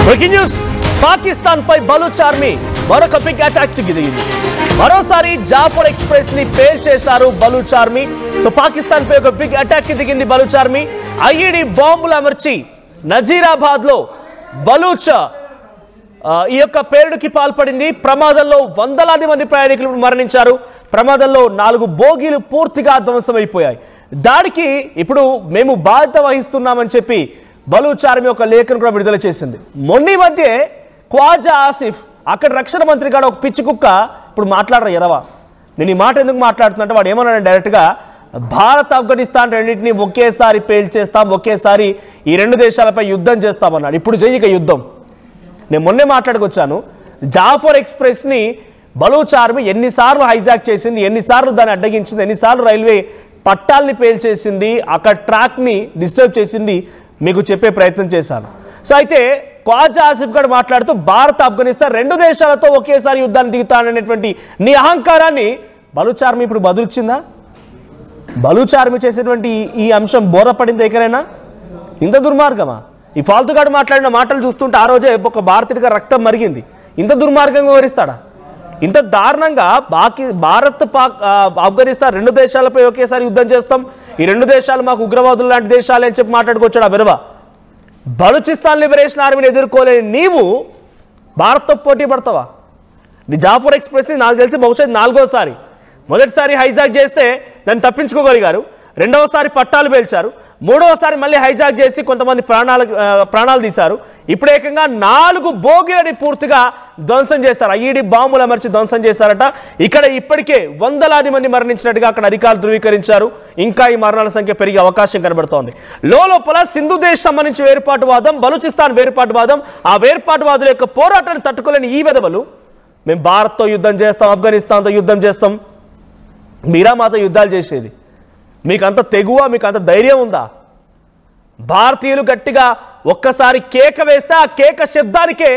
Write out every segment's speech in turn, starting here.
Breaking news Pakistan పై Baloch army మరొక big attack దిగింది. మరోసారి జాఫర్ ఎక్స్ప్రెస్ ని పేల్ చేశారు బలూచ్ ఆర్మీ. సో పాకిస్తాన్ పై ఒక బిగ్ అటాక్ దిగింది బలూచ్ ఆర్మీ. ఐఈడి బాంబులు అమర్చి నజీరాబాద్ లో బలూచ్ ఈ యొక్క పేలుడుకి పాల్పడింది. ప్రమాదంలో వందలాది మంది ప్రయాణికులు మరణించారు. ప్రమాదంలో 4 బోగీలు పూర్తిగా ధ్వంసమైపోయాయి. దాడికి ఇప్పుడు మేము బాధ్యత వహిస్తున్నామని చెప్పి బలూచ్ ఆర్మీ ఒక లేఖను కూడా విడుదల చేసింది. మొన్న మధ్య ఖ్వాజా ఆసిఫ్ అక్కడ రక్షణ మంత్రి గారు ఒక పిచ్చి కుక్క ఇప్పుడు మాట్లాడరు ఎదవా. నేను ఈ మాట ఎందుకు మాట్లాడుతున్నట్టు వాడు ఏమన్నాడు డైరెక్ట్గా, భారత్ ఆఫ్ఘనిస్తాన్ రెండింటినీ ఒకేసారి పేల్చేస్తాం, ఒకేసారి ఈ 2 దేశాలపై యుద్ధం చేస్తామన్నాడు. ఇప్పుడు చెయ్యిక యుద్ధం. నేను మొన్నే మాట్లాడుకొచ్చాను, జాఫర్ ఎక్స్ప్రెస్ని బలూచ్ ఆర్మీ ఎన్నిసార్లు హైజాక్ చేసింది, ఎన్నిసార్లు దాన్ని అడ్డగించింది, ఎన్నిసార్లు రైల్వే పట్టాలని పేల్చేసింది, అక్కడ ట్రాక్ని డిస్టర్బ్ చేసింది మీకు చెప్పే ప్రయత్నం చేశాను. సో అయితే ఖ్వాజా ఆసిఫ్ గారు మాట్లాడుతూ భారత్ ఆఫ్ఘనిస్తాన్ 2 దేశాలతో ఒకేసారి యుద్ధాన్ని దిగుతాననేటువంటి నీ అహంకారాన్ని బలూచ్ ఆర్మీ ఇప్పుడు బదులిచ్చిందా? బలూచ్ ఆర్మీ చేసేటువంటి ఈ అంశం బోధపడింది ఎక్కడైనా? ఇంత దుర్మార్గమా? ఈ ఫాల్తుగాడు మాట్లాడిన మాటలు చూస్తుంటే ఆ రోజే ఒక భారతీయుడిగా రక్తం మరిగింది. ఇంత దుర్మార్గంగా వివరిస్తాడా? ఇంత దారుణంగా భారత్ ఆఫ్ఘనిస్తాన్ 2 దేశాలపై ఒకేసారి యుద్ధం చేస్తాం, ఈ 2 దేశాలు మాకు ఉగ్రవాదులు లాంటి దేశాలే అని చెప్పి మాట్లాడుకొచ్చాడు ఆ విధవ. బలూచిస్తాన్ లిబరేషన్ ఆర్మీని ఎదుర్కోలేని నీవు భారత్తో పోటీ పడతావా? నీ జాఫర్ ఎక్స్ప్రెస్ని నాకు తెలిసి బహుశా 4వ సారి. మొదటిసారి హైజాక్ చేస్తే దాన్ని తప్పించుకోగలిగారు, 2వసారి పట్టాలు పేల్చారు, 3వసారి మళ్ళీ హైజాక్ చేసి కొంతమంది ప్రాణాలు తీశారు. ఇప్పుడు ఏకంగా 4 బోగీలని పూర్తిగా ధ్వంసం చేశారు. ఐఈడి బాంబులు అమర్చి ధ్వంసం చేశారట. ఇక్కడ ఇప్పటికే వందలాది మంది మరణించినట్టుగా అక్కడ అధికారులు ధృవీకరించారు. ఇంకా ఈ మరణాల సంఖ్య పెరిగే అవకాశం కనబడుతోంది. లోపల సింధు దేశ్ సంబంధించి వేర్పాటువాదం, బలూచిస్తాన్ వేర్పాటువాదం, ఆ వేర్పాటువాదుల యొక్క పోరాటాన్ని తట్టుకోలేని ఈ వెధవలు మేము భారత్తో యుద్ధం చేస్తాం, ఆఫ్ఘనిస్తాన్తో యుద్ధం చేస్తాం, మీరా మాతో యుద్ధాలు చేసేది. మీకంత తెగువ, మీకంత ధైర్యం ఉందా? భారతీయులు గట్టిగా ఒక్కసారి కేక వేస్తే ఆ కేక శబ్దానికే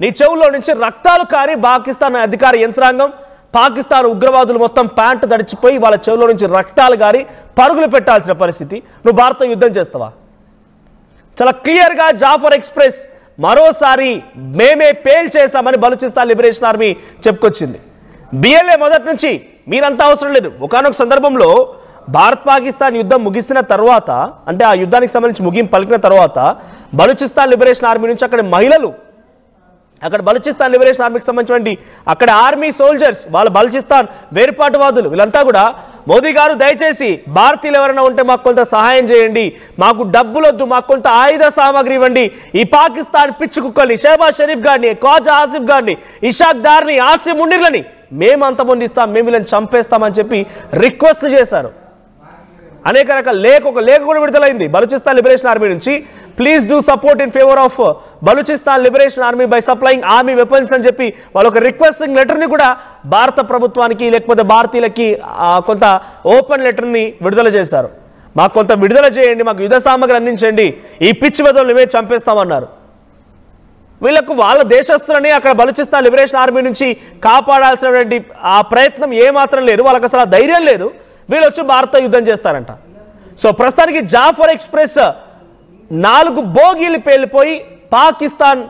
నీ చెవుల్లో నుంచి రక్తాలు కారి పాకిస్తాన్ అధికార యంత్రాంగం, పాకిస్తాన్ ఉగ్రవాదులు మొత్తం ప్యాంటు తడిచిపోయి వాళ్ళ చెవుల్లో నుంచి రక్తాలు కారి పరుగులు పెట్టాల్సిన పరిస్థితి. నువ్వు భారత్తో యుద్ధం చేస్తావా? చాలా క్లియర్గా జాఫర్ ఎక్స్ప్రెస్ మరోసారి మేమే పేల్ చేశామని బలూచిస్తాన్ లిబరేషన్ ఆర్మీ చెప్పుకొచ్చింది. బిఎల్ఏ మొదటి నుంచి మీరంతా అవసరం లేదు. ఒకానొక సందర్భంలో భారత్ పాకిస్తాన్ యుద్ధం ముగిసిన తర్వాత, అంటే ఆ యుద్ధానికి సంబంధించి ముగింపు పలికిన తర్వాత బలూచిస్తాన్ లిబరేషన్ ఆర్మీ నుంచి అక్కడ మహిళలు, అక్కడ బలూచిస్తాన్ లిబరేషన్ ఆర్మీకి సంబంధించినటువంటి అక్కడ ఆర్మీ సోల్జర్స్, వాళ్ళ బలూచిస్తాన్ వేర్పాటువాదులు వీళ్ళంతా కూడా మోదీ గారు దయచేసి భారతీయులు ఎవరైనా ఉంటే మాకు కొంత సహాయం చేయండి, మాకు డబ్బులు వద్దు, మాకు కొంత ఆయుధ సామాగ్రి ఇవ్వండి, ఈ పాకిస్తాన్ పిచ్చి కుక్కల్ని, షహబాజ్ షరీఫ్ గారిని, ఖ్వాజా ఆసిఫ్ గారిని, ఇషాక్ దార్ని, ఆసిమ్ మునీర్లని మేము అంతమందిస్తాం, మేము వీళ్ళని చంపేస్తామని చెప్పి రిక్వెస్ట్ చేశారు. అనేక రకాల ఒక లేఖ కూడా విడుదలైంది బలూచిస్తాన్ లిబరేషన్ ఆర్మీ నుంచి. Please do support in favour of Balochistan liberation army by supplying army weapons అని చెప్పి వాళ్ళు ఒక రిక్వెస్టింగ్ లెటర్ని కూడా భారత ప్రభుత్వానికి లేకపోతే భారతీయులకి కొంత ఓపెన్ లెటర్ని విడుదల చేశారు. మాకు కొంత విడుదల చేయండి, మాకు యుద్ధ సామగ్రి అందించండి, ఈ పిచ్చి వెదవులు మేము చంపేస్తామన్నారు. వీళ్లకు వాళ్ళ దేశస్తులని అక్కడ బలూచిస్తాన్ లిబరేషన్ ఆర్మీ నుంచి కాపాడాల్సినటువంటి ఆ ప్రయత్నం ఏమాత్రం లేదు, వాళ్ళకి అసలు ఆ ధైర్యం లేదు. వీళ్ళు వచ్చి భారత్తో యుద్ధం చేస్తారంట. సో ప్రస్తుతానికి జాఫర్ ఎక్స్ప్రెస్ 4 బోగీలు పేలిపోయి పాకిస్తాన్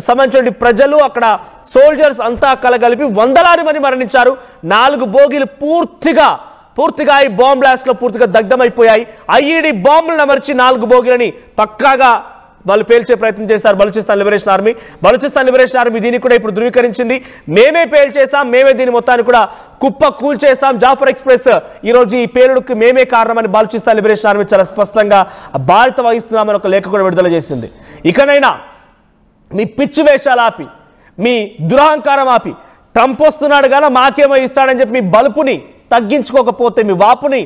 సంబంధించిన ప్రజలు, అక్కడ సోల్జర్స్ అంతా కలగలిపి వందలాది మంది మరణించారు. 4 బోగీలు పూర్తిగా ఈ బాంబ్ బ్లాస్ట్ లో పూర్తిగా దగ్ధమైపోయాయి. ఐఈడి బాంబులను అమర్చి 4 బోగీలని పక్కాగా వాళ్ళు పేల్చే ప్రయత్నం చేశారు Balochistan liberation army. Balochistan liberation army దీన్ని కూడా ఇప్పుడు ధృవీకరించింది. మేమే పేల్చేసాం, మేమే దీని మొత్తాన్ని కూడా కుప్ప కూల్చేసాం. జాఫర్ ఎక్స్ప్రెస్ ఈరోజు ఈ పేలుడుకి మేమే కారణమని బలూచిస్తాన్ లిబరేషన్ ఆర్మీ చాలా స్పష్టంగా బాధ్యత వహిస్తున్నామని ఒక లేఖ కూడా విడుదల చేసింది. ఇకనైనా మీ పిచ్చి వేషాలు ఆపి, మీ దురహంకారం ఆపి, ట్రంప్ వస్తున్నాడు కదా మాకేమో ఇస్తాడని చెప్పి మీ బలుపుని తగ్గించుకోకపోతే, మీ వాపుని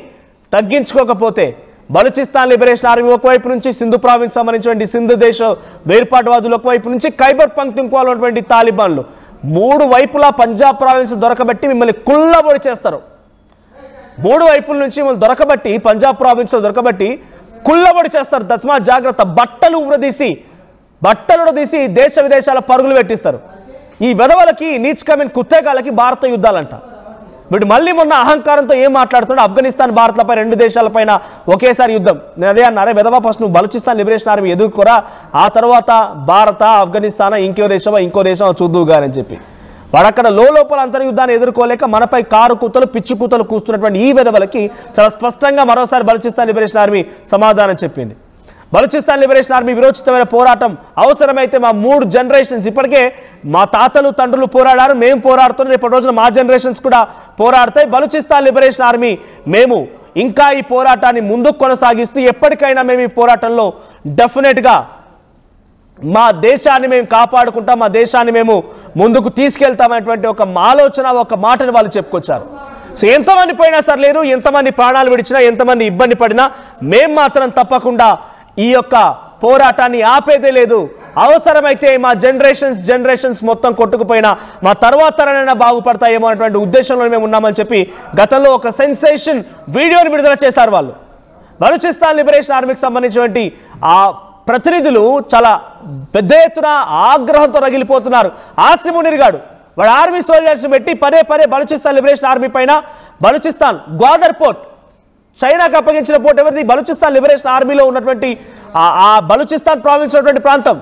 తగ్గించుకోకపోతే బలూచిస్తాన్ లిబరేషన్ ఆర్మీ ఒకవైపు నుంచి సింధు ప్రావిన్స్ సంబంధించినటువంటి సింధు దేశ వేర్పాటువాదులు ఒకవైపు నుంచి ఖైబర్ పఖ్తూన్ఖ్వాలో ఉన్నటువంటి తాలిబాన్లు 3 వైపులా పంజాబ్ ప్రావిన్స్ దొరకబట్టి మిమ్మల్ని కుల్లబొడి చేస్తారు. 3 వైపుల నుంచి మిమ్మల్ని దొరకబట్టి పంజాబ్ ప్రావిన్స్ దొరకబట్టి కుల్లబొడి చేస్తారు. తస్మా జాగ్రత్త. బట్టలు తీసి దేశ విదేశాల పరుగులు పెట్టిస్తారు. ఈ వెధవలకి నీచ్ కమిన్ కుత్తేగాళ్ళకి భారత యుద్ధాలంట. వీడు మళ్ళీ మొన్న అహంకారంతో ఏం మాట్లాడుతున్నాడు? ఆఫ్ఘనిస్తాన్ భారత్లపై రెండు దేశాలపైన ఒకేసారి యుద్ధం. నేను అదే అన్నారే విధవా, ఫస్ట్ నువ్వు బలూచిస్తాన్ లిబరేషన్ ఆర్మీ ఎదుర్కోరా, ఆ తర్వాత భారత ఆఫ్ఘనిస్తాన్ ఇంకో దేశం చూద్దువుగా అని చెప్పి వాడు అక్కడ లోపల అంతర్యుద్ధాన్ని ఎదుర్కోలేక మనపై కారు కూతలు పిచ్చి కూతలు కూస్తున్నటువంటి ఈ విధవలకి చాలా స్పష్టంగా మరోసారి బలూచిస్తాన్ లిబరేషన్ ఆర్మీ సమాధానం చెప్పింది. బలూచిస్తాన్ లిబరేషన్ ఆర్మీ విరోచితమైన పోరాటం అవసరమైతే మా 3 జనరేషన్స్, ఇప్పటికే మా తాతలు తండ్రులు పోరాడారు, మేము పోరాడుతున్నాం, రేపటి రోజున మా జనరేషన్స్ కూడా పోరాడతాయి. బలూచిస్తాన్ లిబరేషన్ ఆర్మీ మేము ఇంకా ఈ పోరాటాన్ని ముందుకు కొనసాగిస్తూ ఎప్పటికైనా మేము ఈ పోరాటంలో డెఫినెట్గా మా దేశాన్ని మేము కాపాడుకుంటాం, మా దేశాన్ని మేము ముందుకు తీసుకెళ్తామనేటువంటి ఒక ఆలోచన, ఒక మాటను వాళ్ళు చెప్పుకొచ్చారు. సో ఎంతమంది పోయినా సర్లేదు, ఎంతమంది ప్రాణాలు విడిచినా, ఎంతమంది ఇబ్బంది పడినా మేము మాత్రం తప్పకుండా ఈ యొక్క పోరాటాన్ని ఆపేదే లేదు. అవసరమైతే మా జనరేషన్స్ మొత్తం కొట్టుకుపోయినా మా తర్వాత తరాలైనా బాగుపడతాయేమో అనేటువంటి ఉద్దేశంలో మేము ఉన్నామని చెప్పి గతంలో ఒక సెన్సేషన్ వీడియోని విడుదల చేశారు వాళ్ళు. బలూచిస్తాన్ లిబరేషన్ ఆర్మీకి సంబంధించినటువంటి ఆ ప్రతినిధులు చాలా పెద్ద ఎత్తున ఆగ్రహంతో రగిలిపోతున్నారు. ఆసిమ్ మునీర్ గాడు వాడు ఆర్మీ సోల్జర్స్ పెట్టి పదే బలూచిస్తాన్ లిబరేషన్ ఆర్మీ పైన, బలూచిస్తాన్ గ్వాదర్ పోర్ట్ చైనాకు అప్పగించిన పోర్ట్ ఎవరిది? బలూచిస్తాన్ లిబరేషన్ ఆర్మీలో ఉన్నటువంటి ఆ బలూచిస్తాన్ ప్రావిన్స్ ఉన్నటువంటి ప్రాంతం,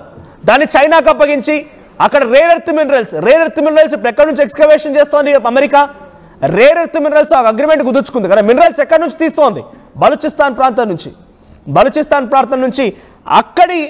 దాన్ని చైనాకు అప్పగించి అక్కడ రేర్ ఎర్త్ మినరల్స్ ఇప్పుడు ఎక్కడి నుంచి ఎక్స్కవేషన్ చేస్తోంది America? Rare earth minerals agreement కుదుర్చుకుంది కదా. మినరల్స్ ఎక్కడి నుంచి తీస్తోంది? బలూచిస్తాన్ ప్రాంతం నుంచి అక్కడి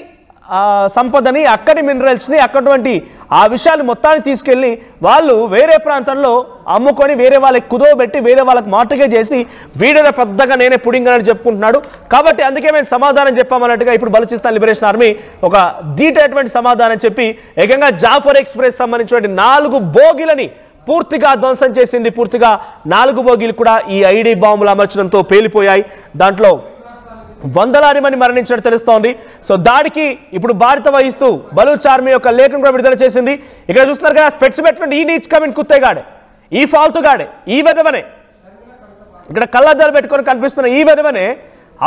సంపదని, అక్కడి మినరల్స్ని, అక్కడి ఆ విషయాలు మొత్తాన్ని తీసుకెళ్ళి వాళ్ళు వేరే ప్రాంతంలో అమ్ముకొని వేరే వాళ్ళకి కుదవబెట్టి వేరే వాళ్ళకి మాటగా చేసి వీడియో పెద్దగా నేనే పుడింగని చెప్పుకుంటున్నాడు. కాబట్టి అందుకే మేము సమాధానం చెప్పామన్నట్టుగా ఇప్పుడు బలూచిస్తాన్ లిబరేషన్ ఆర్మీ ఒక ధీటైనటువంటి సమాధానం చెప్పి ఏకంగా జాఫర్ ఎక్స్ప్రెస్ సంబంధించినటువంటి 4 బోగీలని పూర్తిగా ధ్వంసం చేసింది. పూర్తిగా 4 బోగీలు కూడా ఈ ఐడి బాంబులు అమర్చడంతో పేలిపోయాయి. దాంట్లో వందలాది మంది మరణించినట్టు తెలుస్తోంది. సో దాడికి ఇప్పుడు బాధ్యత వహిస్తూ బలూచ్ ఆర్మీ యొక్క లేఖను కూడా విడుదల చేసింది. ఇక్కడ చూస్తున్నారు కదా, స్పెట్స్ పెట్టుకుంటే ఈ నీచ్ కమిన్ కుత్తేగాడే, ఈ ఫాల్తుగాడే, ఈ విధవనే, ఇక్కడ కళ్ళద్దాలు పెట్టుకొని కనిపిస్తున్న ఈ విధవనే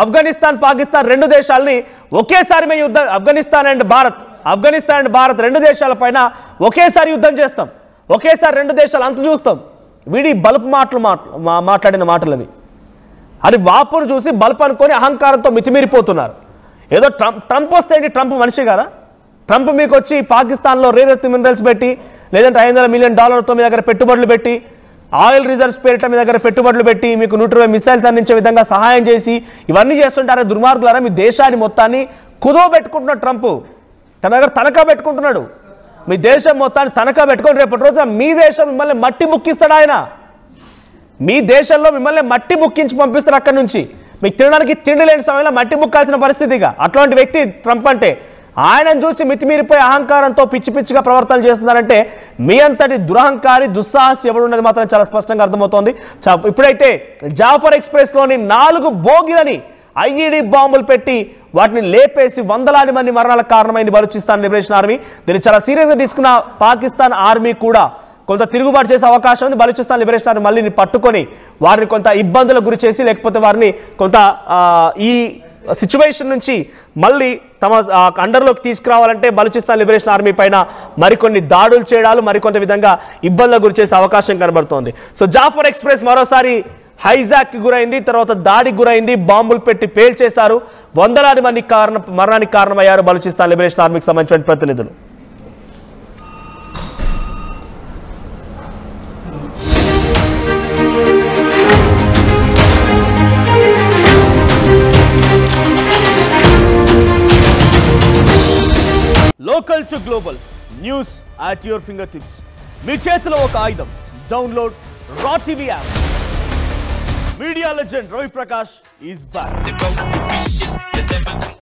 ఆఫ్ఘనిస్తాన్ పాకిస్తాన్ రెండు దేశాలని ఒకేసారి మేము యుద్ధం, ఆఫ్ఘనిస్తాన్ అండ్ భారత్ రెండు దేశాల పైన ఒకేసారి యుద్ధం చేస్తాం, ఒకేసారి రెండు దేశాలు అంత చూస్తాం. వీడి బలుపు మాట్లాడిన మాటలు అవి. అది వాపును చూసి బల్బ్ అనుకొని అహంకారంతో మితిమీరిపోతున్నారు. ఏదో ట్రంప్ వస్తే ఏంటి, ట్రంప్ మనిషి కదా? ట్రంప్ మీకు వచ్చి పాకిస్తాన్లో రేర్ ఎర్త్ మినరల్స్ పెట్టి, లేదంటే $500 మిలియన్ మీ దగ్గర పెట్టుబడులు పెట్టి, ఆయిల్ రిజర్వ్స్ పేరిట మీ దగ్గర పెట్టుబడులు పెట్టి, మీకు 120 మిసైల్స్ అందించే విధంగా సహాయం చేసి ఇవన్నీ చేస్తుంటారే దుర్మార్గులారా. మీ దేశాన్ని మొత్తాన్ని కుదో పెట్టుకుంటున్నాడు ట్రంప్, తన దగ్గర తనఖా పెట్టుకుంటున్నాడు. మీ దేశం మొత్తాన్ని తనఖా పెట్టుకొని రేపటి రోజున మీ దేశం మిమ్మల్ని మట్టి ముక్కిస్తాడు ఆయన. మీ దేశంలో మిమ్మల్ని మట్టి ముక్కించి పంపిస్తారు అక్కడి నుంచి. మీకు తినడానికి తిండి లేని సమయంలో మట్టి ముక్కాల్సిన పరిస్థితిగా అట్లాంటి వ్యక్తి ట్రంప్ అంటే. ఆయనను చూసి మితిమీరిపోయి అహంకారంతో పిచ్చిగా ప్రవర్తన చేస్తున్నారంటే మీ అంతటి దురహంకారి దుస్సాహసి ఎవరున్నది మాత్రం చాలా స్పష్టంగా అర్థమవుతోంది. ఇప్పుడైతే జాఫర్ ఎక్స్ప్రెస్లోని 4 బోగీలని ఐఈడి బాంబులు పెట్టి వాటిని లేపేసి వందలాది మంది మరణాలకు కారణమైంది బలూచిస్తాన్ లిబరేషన్ ఆర్మీ. దీన్ని చాలా సీరియస్గా తీసుకున్న పాకిస్తాన్ ఆర్మీ కూడా కొంత తిరుగుబాటు చేసే అవకాశం ఉంది. బలూచిస్తాన్ లిబరేషన్ ఆర్మీ మళ్ళీ పట్టుకొని వారిని కొంత ఇబ్బందులకు గురి చేసి, లేకపోతే వారిని కొంత ఈ సిచ్యువేషన్ నుంచి మళ్ళీ తమ అండర్లోకి తీసుకురావాలంటే బలూచిస్తాన్ లిబరేషన్ ఆర్మీ పైన మరికొన్ని దాడులు చేయడాలు, మరికొంత విధంగా ఇబ్బందులకు గురి చేసే అవకాశం కనబడుతోంది. సో జాఫర్ ఎక్స్ప్రెస్ మరోసారి హైజాక్కి గురైంది, తర్వాత దాడికి గురైంది, బాంబులు పెట్టి పేల్చేశారు. వందలాది మంది మరణానికి కారణమయ్యారు బలూచిస్తాన్ లిబరేషన్ ఆర్మీకి సంబంధించిన ప్రతినిధులు. Local to global news at your finger tips. మీ చేతిలో ఒక ఆయుధం. Download Raa TV app. Media legend Ravi Prakash is back.